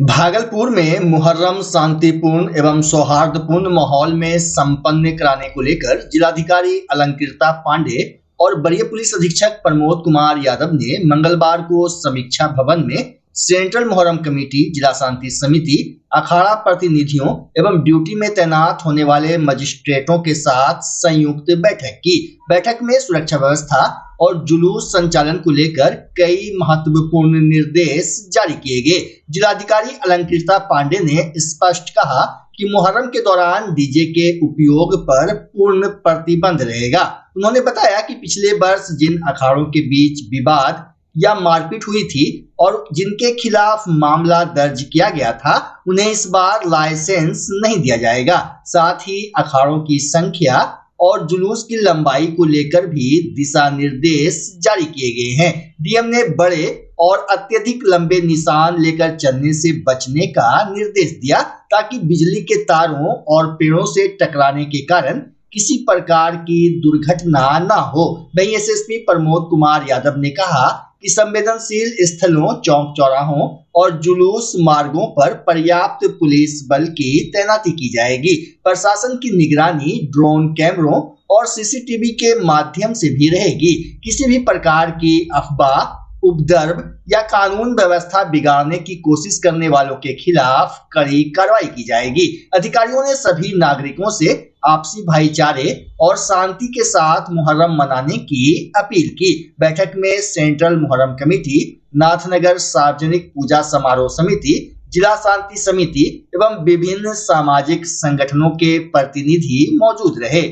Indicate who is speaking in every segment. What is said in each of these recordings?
Speaker 1: भागलपुर में मुहर्रम शांतिपूर्ण एवं सौहार्दपूर्ण माहौल में संपन्न कराने को लेकर जिलाधिकारी अलंकृता पांडे और वरीय पुलिस अधीक्षक प्रमोद कुमार यादव ने मंगलवार को समीक्षा भवन में सेंट्रल मुहर्रम कमेटी, जिला शांति समिति, अखाड़ा प्रतिनिधियों एवं ड्यूटी में तैनात होने वाले मजिस्ट्रेटों के साथ संयुक्त बैठक की। बैठक में सुरक्षा व्यवस्था और जुलूस संचालन को लेकर कई महत्वपूर्ण निर्देश जारी किए गए। जिलाधिकारी अलंकृता पांडे ने स्पष्ट कहा कि मुहर्रम के दौरान डीजे के उपयोग पर पूर्ण प्रतिबंध रहेगा। उन्होंने बताया कि पिछले वर्ष जिन अखाड़ों के बीच विवाद या मारपीट हुई थी और जिनके खिलाफ मामला दर्ज किया गया था, उन्हें इस बार लाइसेंस नहीं दिया जाएगा। साथ ही अखाड़ों की संख्या और जुलूस की लंबाई को लेकर भी दिशा निर्देश जारी किए गए हैं। डीएम ने बड़े और अत्यधिक लंबे निशान लेकर चलने से बचने का निर्देश दिया ताकि बिजली के तारों और पेड़ों से टकराने के कारण किसी प्रकार की दुर्घटना न हो। वहीं एसएसपी प्रमोद कुमार यादव ने कहा कि संवेदनशील स्थलों, चौक चौराहों और जुलूस मार्गों पर पर्याप्त पुलिस बल की तैनाती की जाएगी। प्रशासन की निगरानी ड्रोन कैमरों और सीसीटीवी के माध्यम से भी रहेगी। किसी भी प्रकार की अफवाह, उपद्रव या कानून व्यवस्था बिगाड़ने की कोशिश करने वालों के खिलाफ कड़ी कार्रवाई की जाएगी। अधिकारियों ने सभी नागरिकों से आपसी भाईचारे और शांति के साथ मुहर्रम मनाने की अपील की। बैठक में सेंट्रल मुहर्रम कमेटी, नाथनगर सार्वजनिक पूजा समारोह समिति, जिला शांति समिति एवं विभिन्न सामाजिक संगठनों के प्रतिनिधि मौजूद रहे।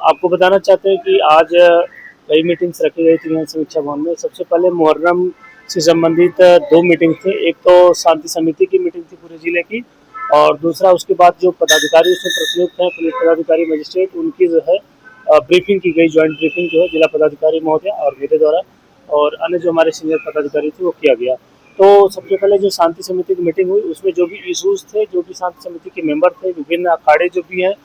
Speaker 2: आपको बताना चाहते हैं कि आज कई मीटिंग्स रखी गई थी समीक्षा भवन में। सबसे पहले मुहर्रम से संबंधित 2 मीटिंग थे। एक तो शांति समिति की मीटिंग थी पूरे जिले की, और दूसरा उसके बाद जो पदाधिकारी उसमें प्रतिनियुक्त हैं, पुलिस पदाधिकारी, मजिस्ट्रेट, उनकी जो है ब्रीफिंग की गई। ज्वाइंट ब्रीफिंग जो है जिला पदाधिकारी महोदय और मेरे द्वारा और अन्य जो हमारे सीनियर पदाधिकारी थे वो किया गया। तो सबसे पहले जो शांति समिति की मीटिंग हुई उसमें जो भी इशूज़ थे, जो भी शांति समिति के मेंबर थे, विभिन्न अखाड़े जो भी हैं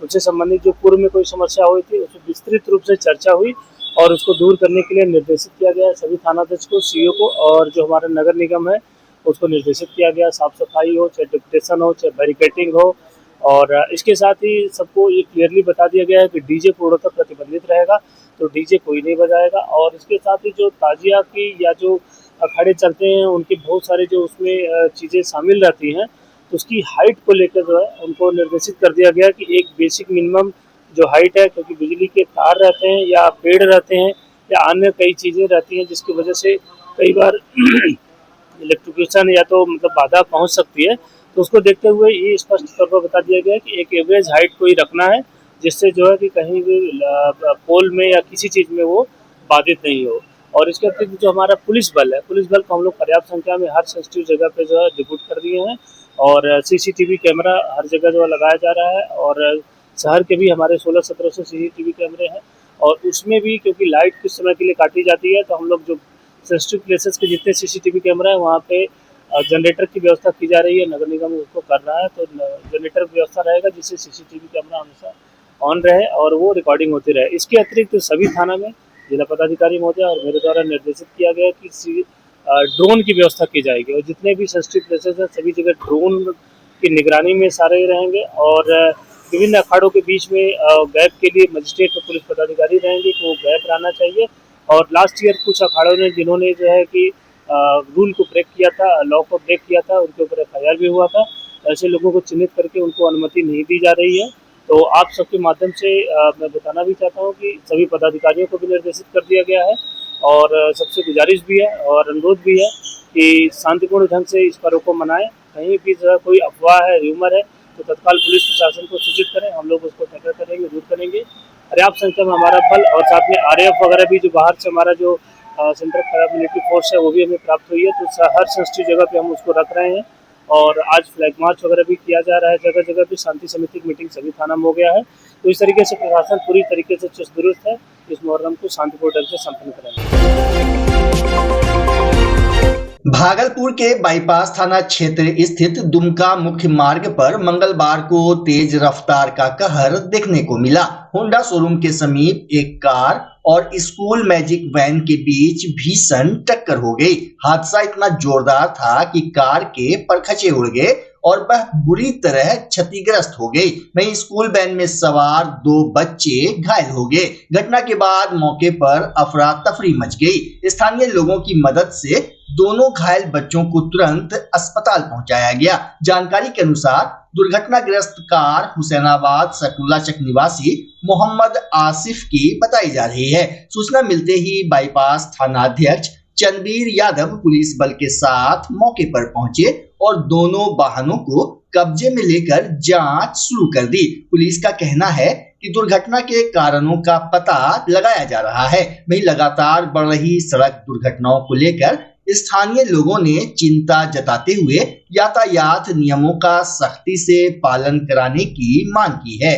Speaker 2: उनसे संबंधित जो पूर्व में कोई समस्या हुई थी उसमें विस्तृत रूप से चर्चा हुई और उसको दूर करने के लिए निर्देशित किया गया सभी थानाध्यक्ष को, सीओ को, और जो हमारा नगर निगम है उसको निर्देशित किया गया। साफ सफाई हो, चाहे डिप्टेशन हो, चाहे बैरिकेटिंग हो, और इसके साथ ही सबको ये क्लियरली बता दिया गया है कि डीजे पूर्णतः प्रतिबंधित रहेगा, तो डीजे कोई नहीं बजाएगा। और इसके साथ ही जो ताजिया की या जो अखाड़े चलते हैं उनके बहुत सारे जो उसमें चीज़ें शामिल रहती हैं, तो उसकी हाइट को लेकर जो है उनको निर्देशित कर दिया गया कि एक बेसिक मिनिमम जो हाइट है, क्योंकि बिजली के तार रहते हैं या पेड़ रहते हैं या अन्य कई चीज़ें रहती हैं जिसकी वजह से कई बार इलेक्ट्रिफिकेशन या तो मतलब बाधा पहुंच सकती है, तो उसको देखते हुए ये स्पष्ट तौर पर बता दिया गया कि एक एवरेज हाइट को ही रखना है जिससे जो है कि कहीं भी पोल में या किसी चीज़ में वो बाधित नहीं हो। और इसके अतिरिक्त जो हमारा पुलिस बल है, पुलिस बल को हम लोग पर्याप्त संख्या में हर सेंसिटिव जगह पे जो है डिप्यूट कर दिए हैं, और सीसीटीवी कैमरा हर जगह जो लगाया जा रहा है, और शहर के भी हमारे 16-1700 सीसीटीवी कैमरे हैं, और उसमें भी क्योंकि लाइट कुछ समय के लिए काटी जाती है तो हम लोग जो सेंसिटिव प्लेसेस के जितने सीसीटीवी कैमरा है वहाँ पे जनरेटर की व्यवस्था की जा रही है। नगर निगम उसको कर रहा है, तो जनरेटर व्यवस्था रहेगा जिससे सीसीटीवी कैमरा हमेशा ऑन रहे और वो रिकॉर्डिंग होती रहे। इसके अतिरिक्त सभी थाना में जिला पदाधिकारी महोदय और मेरे द्वारा निर्देशित किया गया कि ड्रोन की व्यवस्था की जाएगी, और जितने भी सेंसिटिव प्लेसेस हैं सभी जगह ड्रोन की निगरानी में सारे रहेंगे, और विभिन्न अखाड़ों के बीच में गैप के लिए मजिस्ट्रेट और पुलिस पदाधिकारी रहेंगे कि वो गैप रहना चाहिए। और लास्ट ईयर कुछ अखाड़ों ने जिन्होंने जो है कि रूल को ब्रेक किया था, लॉ को ब्रेक किया था, उनके ऊपर एफआईआर भी हुआ था। ऐसे लोगों को चिन्हित करके उनको अनुमति नहीं दी जा रही है। तो आप सबके माध्यम से मैं बताना भी चाहता हूँ कि सभी पदाधिकारियों को भी निर्देशित कर दिया गया है, और सबसे गुजारिश भी है और अनुरोध भी है कि शांतिपूर्ण ढंग से इस पर्व को मनाएं। कहीं भी जो है कोई अफवाह है, र्यूमर है, तो तत्काल पुलिस प्रशासन को सूचित करें, हम लोग उसको टैकल करेंगे, दूर करेंगे। पर्याप्त संख्या में हमारा बल और साथ में आरएएफ वगैरह भी जो बाहर से हमारा जो सेंट्रल पैरामिलिट्री फोर्स है वो भी हमें प्राप्त हुई है, तो हर सेंसिटिव जगह पे हम उसको रख रहे हैं। और आज फ्लैग मार्च वगैरह भी किया जा रहा है, जगह जगह पे शांति समिति की मीटिंग सभी थाना में हो गया है। तो इस तरीके से प्रशासन पूरी तरीके से चुस्त दुरुस्त है, इस मुहर्रम को शांतिपूर्ण ढंग से संपन्न करेंगे।
Speaker 1: भागलपुर के बाईपास थाना क्षेत्र स्थित दुमका मुख्य मार्ग पर मंगलवार को तेज रफ्तार का कहर देखने को मिला। होंडा शोरूम के समीप एक कार और स्कूल मैजिक वैन के बीच भीषण टक्कर हो गई। हादसा इतना जोरदार था कि कार के परखचे उड़ गए और वह बुरी तरह क्षतिग्रस्त हो गई। वहीं स्कूल वैन में सवार 2 बच्चे घायल हो गए। घटना के बाद मौके पर अफरा तफरी मच गई। स्थानीय लोगों की मदद से दोनों घायल बच्चों को तुरंत अस्पताल पहुंचाया गया। जानकारी के अनुसार दुर्घटनाग्रस्त कार हुसैनाबाद सकरुल्लाचक निवासी मोहम्मद आसिफ की बताई जा रही है। सूचना मिलते ही बाईपास थानाध्यक्ष चंद्रवीर यादव पुलिस बल के साथ मौके पर पहुंचे और दोनों वाहनों को कब्जे में लेकर जांच शुरू कर दी। पुलिस का कहना है कि दुर्घटना के कारणों का पता लगाया जा रहा है। वहीं लगातार बढ़ रही सड़क दुर्घटनाओं को लेकर स्थानीय लोगों ने चिंता जताते हुए यातायात नियमों का सख्ती से पालन कराने की मांग की है।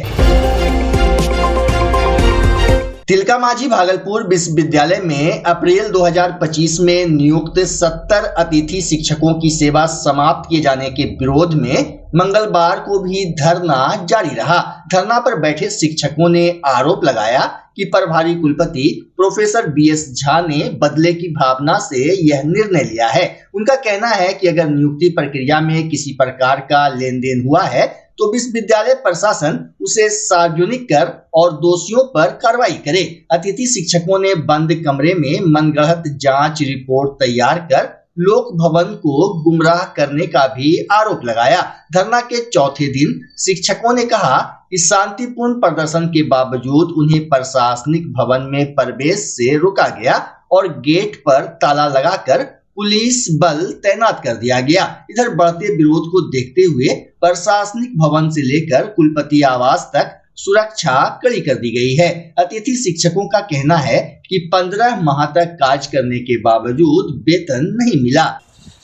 Speaker 1: तिलका मांझी भागलपुर विश्वविद्यालय में अप्रैल 2025 में नियुक्त 70 अतिथि शिक्षकों की सेवा समाप्त किए जाने के विरोध में मंगलवार को भी धरना जारी रहा। धरना पर बैठे शिक्षकों ने आरोप लगाया कि प्रभारी कुलपति प्रोफेसर BS झा ने बदले की भावना से यह निर्णय लिया है। उनका कहना है कि अगर नियुक्ति प्रक्रिया में किसी प्रकार का लेन देन हुआ है तो विश्वविद्यालय प्रशासन उसे सार्वजनिक कर और दोषियों पर कार्रवाई करे। अतिथि शिक्षकों ने बंद कमरे में मनगढ़ंत जांच रिपोर्ट तैयार कर लोक भवन को गुमराह करने का भी आरोप लगाया। धरना के चौथे दिन शिक्षकों ने कहा कि शांतिपूर्ण प्रदर्शन के बावजूद उन्हें प्रशासनिक भवन में प्रवेश से रोका गया और गेट पर ताला लगाकर पुलिस बल तैनात कर दिया गया। इधर बढ़ते विरोध को देखते हुए प्रशासनिक भवन से लेकर कुलपति आवास तक सुरक्षा कड़ी कर दी गई है। अतिथि शिक्षकों का कहना है कि 15 माह तक कार्य करने के बावजूद वेतन नहीं मिला।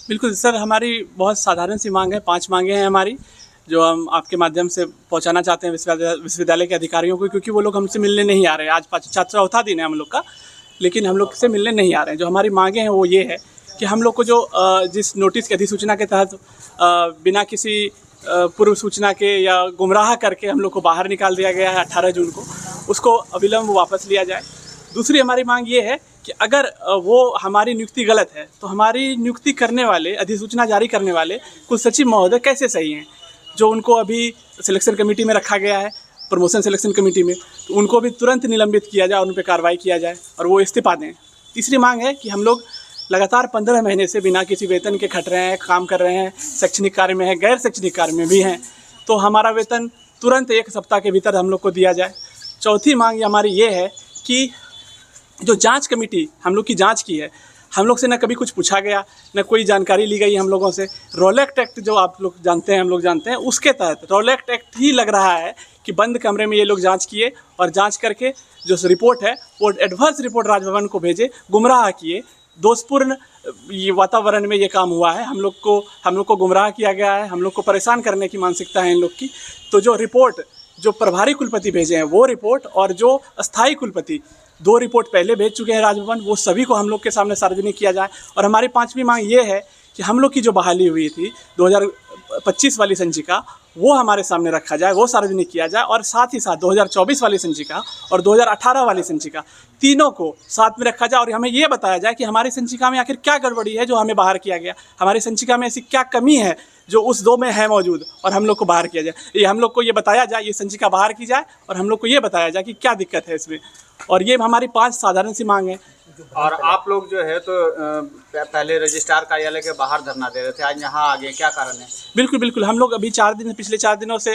Speaker 3: बिल्कुल सर, हमारी बहुत साधारण सी मांग है, 5 मांगे हैं हमारी, जो हम आपके माध्यम से पहुंचाना चाहते हैं विश्वविद्यालय के अधिकारियों को, क्योंकि वो लोग हमसे मिलने नहीं आ रहे हैं। आज चौथा दिन है हम लोग का, लेकिन हम लोग से मिलने नहीं आ रहे हैं। जो हमारी मांगे हैं वो ये है कि हम लोग को जो जिस नोटिस की अधिसूचना के तहत बिना किसी पूर्व सूचना के या गुमराह करके हम लोग को बाहर निकाल दिया गया है 18 जून को, उसको अविलंब वापस लिया जाए। दूसरी हमारी मांग ये है कि अगर वो हमारी नियुक्ति गलत है तो हमारी नियुक्ति करने वाले, अधिसूचना जारी करने वाले कुल सचिव महोदय कैसे सही हैं, जो उनको अभी सिलेक्शन कमेटी में रखा गया है, प्रमोशन सिलेक्शन कमेटी में, तो उनको भी तुरंत निलंबित किया जाए और उन पर कार्रवाई किया जाए और वो इस्तीफा दें। तीसरी मांग है कि हम लोग लगातार 15 महीने से बिना किसी वेतन के खट रहे हैं, काम कर रहे हैं, शैक्षणिक कार्य में हैं, गैर शैक्षणिक कार्य में भी हैं, तो हमारा वेतन तुरंत 1 सप्ताह के भीतर हम लोग को दिया जाए। चौथी मांग हमारी ये है कि जो जांच कमेटी हम लोग की जांच की है, हम लोग से न कभी कुछ पूछा गया, न कोई जानकारी ली गई हम लोगों से। रोलेक्ट एक्ट जो आप लोग जानते हैं, हम लोग जानते हैं, उसके तहत रोलेक्ट एक्ट ही लग रहा है कि बंद कमरे में ये लोग जांच किए और जांच करके जो रिपोर्ट है वो एडवर्स रिपोर्ट राजभवन को भेजे, गुमराह किए, दोषपूर्ण ये वातावरण में ये काम हुआ है। हम लोग को गुमराह किया गया है, हम लोग को परेशान करने की मानसिकता है इन लोग की। तो जो रिपोर्ट जो प्रभारी कुलपति भेजे हैं वो रिपोर्ट और जो अस्थायी कुलपति 2 रिपोर्ट पहले भेज चुके हैं राजभवन, वो सभी को हम लोग के सामने सार्वजनिक किया जाए। और हमारी 5वीं मांग ये है कि हम लोग की जो बहाली हुई थी 2025 वाली संचिका, वो हमारे सामने रखा जाए, वो सार्वजनिक किया जाए। और साथ ही साथ 2024 वाली संचिका और 2018 वाली संचिका, तीनों को साथ में रखा जाए और हमें ये बताया जाए कि हमारी संचिका में आखिर क्या गड़बड़ी है जो हमें बाहर किया गया, हमारी संचिका में ऐसी क्या कमी है जो उस 2 में है मौजूद और हम लोग को बाहर किया जाए। ये हम लोग को ये बताया जाए, ये संचिका बाहर की जाए और हम लोग को ये बताया जाए कि क्या दिक्कत है इसमें। और ये हमारी 5 साधारण सी मांग है।
Speaker 4: और आप लोग जो है तो पहले रजिस्ट्रार कार्यालय के बाहर धरना दे रहे थे, आज यहाँ आ गए, क्या कारण है?
Speaker 3: बिल्कुल, हम लोग अभी पिछले 4 दिनों से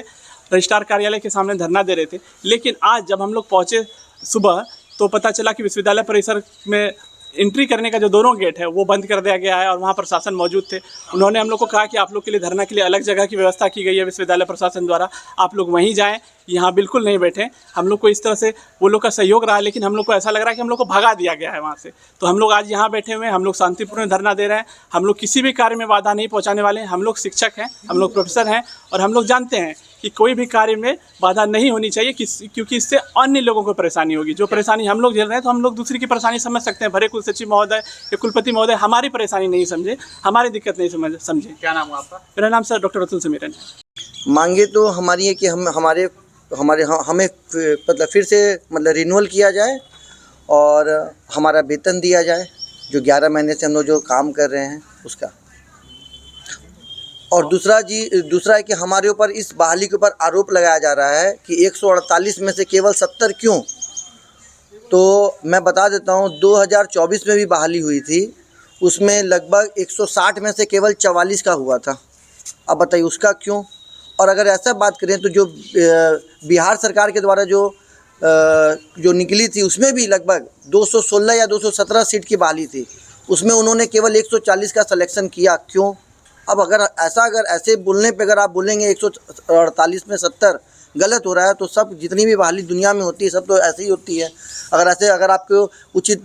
Speaker 3: रजिस्ट्रार कार्यालय के सामने धरना दे रहे थे, लेकिन आज जब हम लोग पहुँचे सुबह तो पता चला कि विश्वविद्यालय परिसर में एंट्री करने का जो दोनों गेट है वो बंद कर दिया गया है और वहाँ प्रशासन मौजूद थे। उन्होंने हम लोग को कहा कि आप लोग के लिए धरना के लिए अलग जगह की व्यवस्था की गई है विश्वविद्यालय प्रशासन द्वारा, आप लोग वहीं जाएं, यहाँ बिल्कुल नहीं बैठें। हम लोग को इस तरह से वो लोग का सहयोग रहा, लेकिन हम लोग को ऐसा लग रहा है कि हम लोग को भगा दिया गया है वहाँ से। तो हम लोग आज यहाँ बैठे हुए हैं, हम लोग शांतिपूर्ण धरना दे रहे हैं। हम लोग किसी भी कार्य में बाधा नहीं पहुँचाने वाले हैं। हम लोग शिक्षक हैं, हम लोग प्रोफेसर हैं और हम लोग जानते हैं कि कोई भी कार्य में बाधा नहीं होनी चाहिए, क्योंकि इससे अन्य लोगों को परेशानी होगी। जो परेशानी हम लोग झेल रहे हैं तो हम लोग दूसरी की परेशानी समझ सकते हैं। भले कुल सचिव महोदय या कुलपति महोदय हमारी परेशानी नहीं समझे, हमारी दिक्कत नहीं समझे।
Speaker 4: क्या नाम है आपका?
Speaker 3: मेरा नाम सर डॉक्टर रतन समीरन है।
Speaker 5: मांगे तो हमारी है कि हम हमारे हमें मतलब फिर से मतलब रिन्यूअल किया जाए और हमारा वेतन दिया जाए, जो 11 महीने से हम लोग जो काम कर रहे हैं उसका। और दूसरा है कि हमारे ऊपर इस बहाली के ऊपर आरोप लगाया जा रहा है कि 148 में से केवल 70 क्यों। तो मैं बता देता हूँ, 2024 में भी बहाली हुई थी, उसमें लगभग 160 में से केवल 44 का हुआ था। अब बताइए उसका क्यों। और अगर ऐसा बात करें तो जो बिहार सरकार के द्वारा जो निकली थी उसमें भी लगभग 216 या 217 सीट की बहाली थी, उसमें उन्होंने केवल 140 का सिलेक्शन किया, क्यों। अब अगर ऐसे बोलने पे अगर आप बोलेंगे 148 में 70 गलत हो रहा है, तो सब जितनी भी बहाली दुनिया में होती है सब तो ऐसे ही होती है। अगर आपको उचित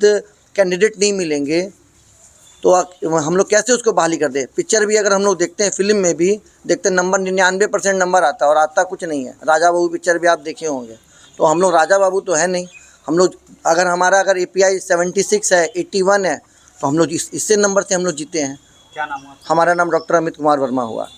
Speaker 5: कैंडिडेट नहीं मिलेंगे तो हम लोग कैसे उसको बहाली कर दें। पिक्चर भी अगर हम लोग देखते हैं, फिल्म में भी देखते हैं, नंबर 99% नंबर आता है और आता कुछ नहीं है। राजा बाबू पिक्चर भी आप देखे होंगे, तो हम लोग राजा बाबू तो है नहीं। हम लोग अगर API 76 है, 81 है, तो हम लोग इससे नंबर से हम लोग जीते हैं।
Speaker 4: क्या नाम हुआ?
Speaker 5: हमारा नाम डॉक्टर अमित कुमार वर्मा हुआ।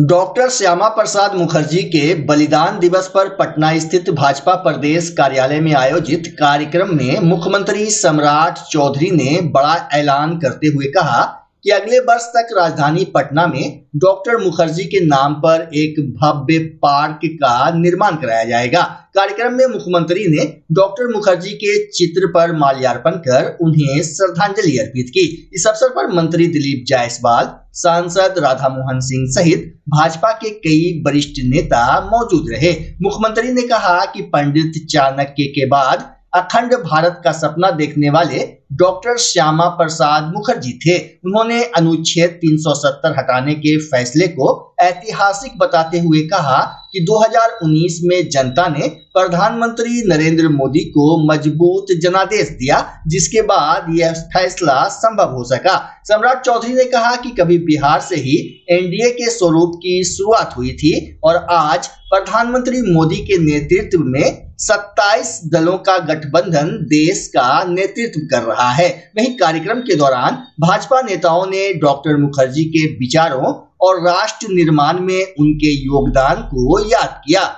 Speaker 1: डॉक्टर श्यामा प्रसाद मुखर्जी के बलिदान दिवस पर पटना स्थित भाजपा प्रदेश कार्यालय में आयोजित कार्यक्रम में मुख्यमंत्री सम्राट चौधरी ने बड़ा ऐलान करते हुए कहा कि अगले वर्ष तक राजधानी पटना में डॉक्टर मुखर्जी के नाम पर एक भव्य पार्क का निर्माण कराया जाएगा। कार्यक्रम में मुख्यमंत्री ने डॉक्टर मुखर्जी के चित्र पर माल्यार्पण कर उन्हें श्रद्धांजलि अर्पित की। इस अवसर पर मंत्री दिलीप जायसवाल, सांसद राधा मोहन सिंह सहित भाजपा के कई वरिष्ठ नेता मौजूद रहे। मुख्यमंत्री ने कहा कि पंडित चाणक्य के बाद अखंड भारत का सपना देखने वाले डॉक्टर श्यामा प्रसाद मुखर्जी थे। उन्होंने अनुच्छेद 370 हटाने के फैसले को ऐतिहासिक बताते हुए कहा कि 2019 में जनता ने प्रधानमंत्री नरेंद्र मोदी को मजबूत जनादेश दिया, जिसके बाद यह फैसला संभव हो सका। सम्राट चौधरी ने कहा कि कभी बिहार से ही एनडीए के स्वरूप की शुरुआत हुई थी और आज प्रधानमंत्री मोदी के नेतृत्व में 27 दलों का गठबंधन देश का नेतृत्व कर रहा है। वहीं कार्यक्रम के दौरान भाजपा नेताओं ने डॉक्टर मुखर्जी के विचारों और राष्ट्र निर्माण में उनके योगदान को याद किया।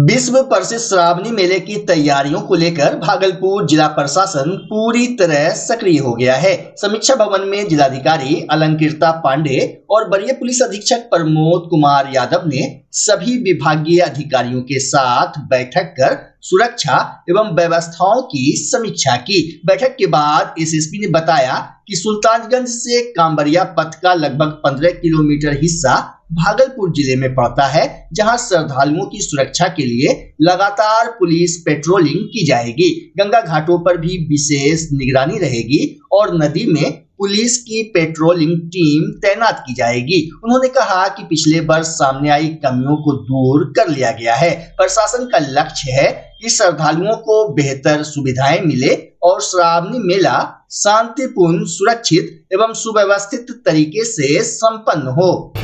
Speaker 1: विश्व प्रसिद्ध श्रावणी मेले की तैयारियों को लेकर भागलपुर जिला प्रशासन पूरी तरह सक्रिय हो गया है। समीक्षा भवन में जिलाधिकारी अलंकृता पांडे और वरीय पुलिस अधीक्षक प्रमोद कुमार यादव ने सभी विभागीय अधिकारियों के साथ बैठक कर सुरक्षा एवं व्यवस्थाओं की समीक्षा की। बैठक के बाद एसएसपी ने बताया कि सुल्तानगंज से कांवरिया पथ का लगभग 15 किलोमीटर हिस्सा भागलपुर जिले में पड़ता है, जहां श्रद्धालुओं की सुरक्षा के लिए लगातार पुलिस पेट्रोलिंग की जाएगी। गंगा घाटों पर भी विशेष निगरानी रहेगी और नदी में पुलिस की पेट्रोलिंग टीम तैनात की जाएगी। उन्होंने कहा कि पिछले वर्ष सामने आई कमियों को दूर कर लिया गया है। प्रशासन का लक्ष्य है कि श्रद्धालुओं को बेहतर सुविधाएं मिले और श्रावणी मेला शांतिपूर्ण, सुरक्षित एवं सुव्यवस्थित तरीके से संपन्न हो।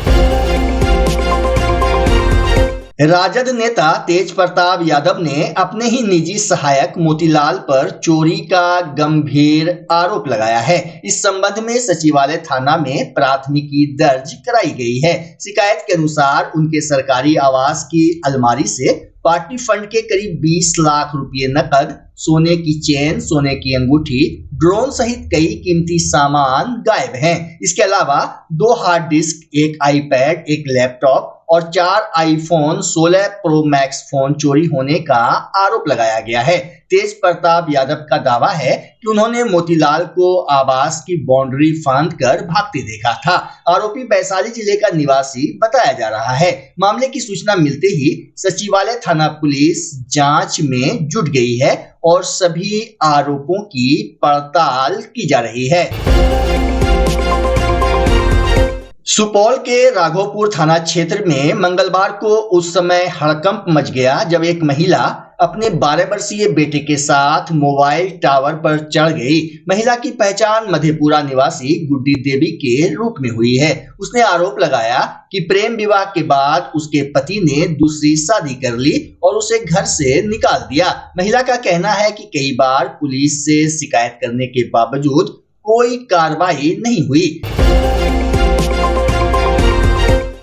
Speaker 1: राजद नेता तेज प्रताप यादव ने अपने ही निजी सहायक मोतीलाल पर चोरी का गंभीर आरोप लगाया है। इस संबंध में सचिवालय थाना में प्राथमिकी दर्ज कराई गई है। शिकायत के अनुसार उनके सरकारी आवास की अलमारी से पार्टी फंड के करीब 20 लाख रुपए नकद, सोने की चेन, सोने की अंगूठी, ड्रोन सहित कई कीमती सामान गायब हैं। इसके अलावा 2 हार्ड डिस्क, 1 आईपैड, 1 लैपटॉप और 4 आईफोन 16 प्रो मैक्स फोन चोरी होने का आरोप लगाया गया है। तेज प्रताप यादव का दावा है कि उन्होंने मोतीलाल को आवास की बाउंड्री फांदकर भागते देखा था। आरोपी वैशाली जिले का निवासी बताया जा रहा है। मामले की सूचना मिलते ही सचिवालय थाना पुलिस जांच में जुट गई है और सभी आरोपों की पड़ताल की जा रही है। सुपौल के राघोपुर थाना क्षेत्र में मंगलवार को उस समय हड़कंप मच गया जब एक महिला अपने 12 वर्षीय बेटे के साथ मोबाइल टावर पर चढ़ गई। महिला की पहचान मधेपुरा निवासी गुड्डी देवी के रूप में हुई है। उसने आरोप लगाया कि प्रेम विवाह के बाद उसके पति ने दूसरी शादी कर ली और उसे घर से निकाल दिया। महिला का कहना है कि कई बार पुलिस से शिकायत करने के बावजूद कोई कार्रवाई नहीं हुई।